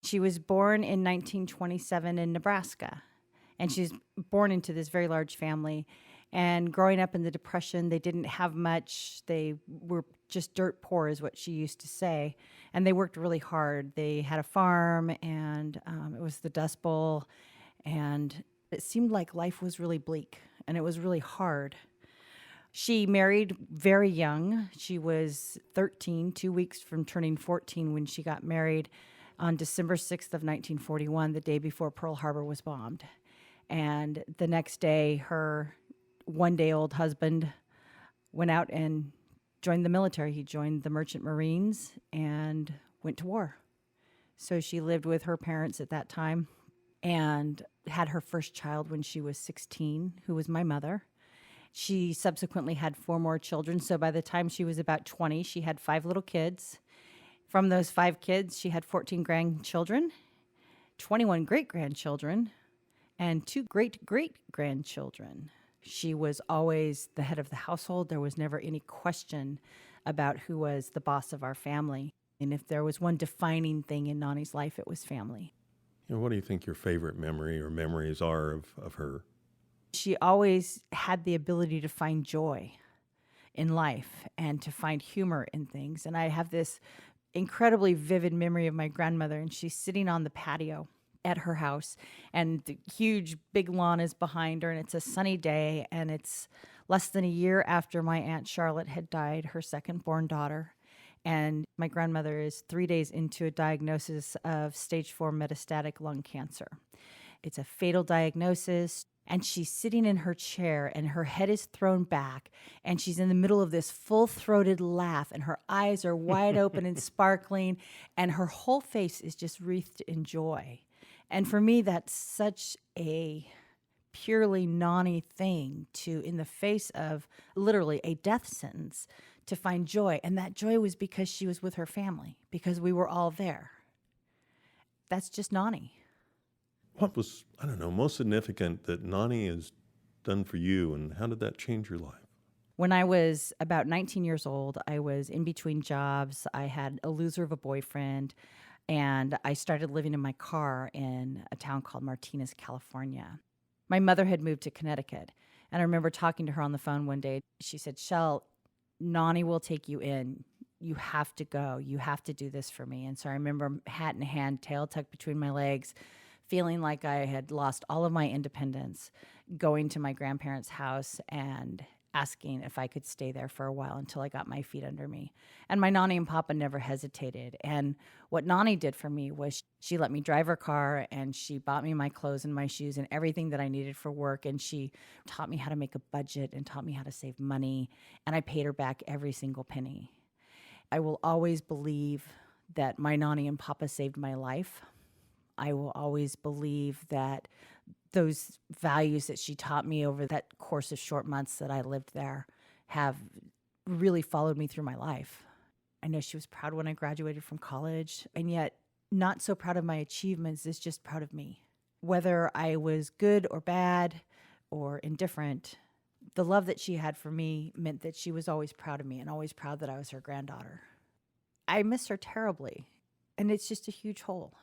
She was born in 1927 in Nebraska, and she's born into this very large family. And growing up in the Depression, they didn't have much. They were just dirt poor, is what she used to say. And they worked really hard. They had a farm, and it was the Dust Bowl. And it seemed like life was really bleak, and it was really hard. She married very young. She was 13, 2 weeks from turning 14 when she got married on December 6th of 1941, the day before Pearl Harbor was bombed. And the next day, her one-day-old husband went out and joined the military. He joined the Merchant Marines and went to war. So she lived with her parents at that time and had her first child when she was 16, who was my mother. She subsequently had 4 more children. So by the time she was about 20, she had 5 little kids. From those 5 kids, she had 14 grandchildren, 21 great-grandchildren, and 2 great-great-grandchildren. She was always the head of the household. There was never any question about who was the boss of our family. And if there was one defining thing in Nonie's life, it was family. What do you think your favorite memory or memories are of her? She always had the ability to find joy in life and to find humor in things. And I have this incredibly vivid memory of my grandmother, and she's sitting on the patio at her house, and the huge big lawn is behind her, and it's a sunny day, and it's less than a year after my Aunt Charlotte had died, her second-born daughter. And my grandmother is 3 days into a diagnosis of stage 4 metastatic lung cancer. It's a fatal diagnosis. And she's sitting in her chair, and her head is thrown back, and she's in the middle of this full-throated laugh, and her eyes are wide open and sparkling, and her whole face is just wreathed in joy. And for me, that's such a purely Nonie thing to, in the face of literally a death sentence, to find joy. And that joy was because she was with her family, because we were all there. That's just Nonie. What was, most significant that Nonie has done for you, and how did that change your life? When I was about 19 years old, I was in between jobs. I had a loser of a boyfriend, and I started living in my car in a town called Martinez, California. My mother had moved to Connecticut, and I remember talking to her on the phone one day. She said, "Shell, Nonie will take you in. You have to go. You have to do this for me." And so I remember, hat in hand, tail tucked between my legs, feeling like I had lost all of my independence, going to my grandparents' house and asking if I could stay there for a while until I got my feet under me. And my Nonie and Papa never hesitated. And what Nonie did for me was she let me drive her car, and she bought me my clothes and my shoes and everything that I needed for work. And she taught me how to make a budget and taught me how to save money. And I paid her back every single penny. I will always believe that my Nonie and Papa saved my life. I will always believe that those values that she taught me over that course of short months that I lived there have really followed me through my life. I know she was proud when I graduated from college, and yet not so proud of my achievements, is just proud of me. Whether I was good or bad or indifferent, the love that she had for me meant that she was always proud of me and always proud that I was her granddaughter. I miss her terribly, and it's just a huge hole.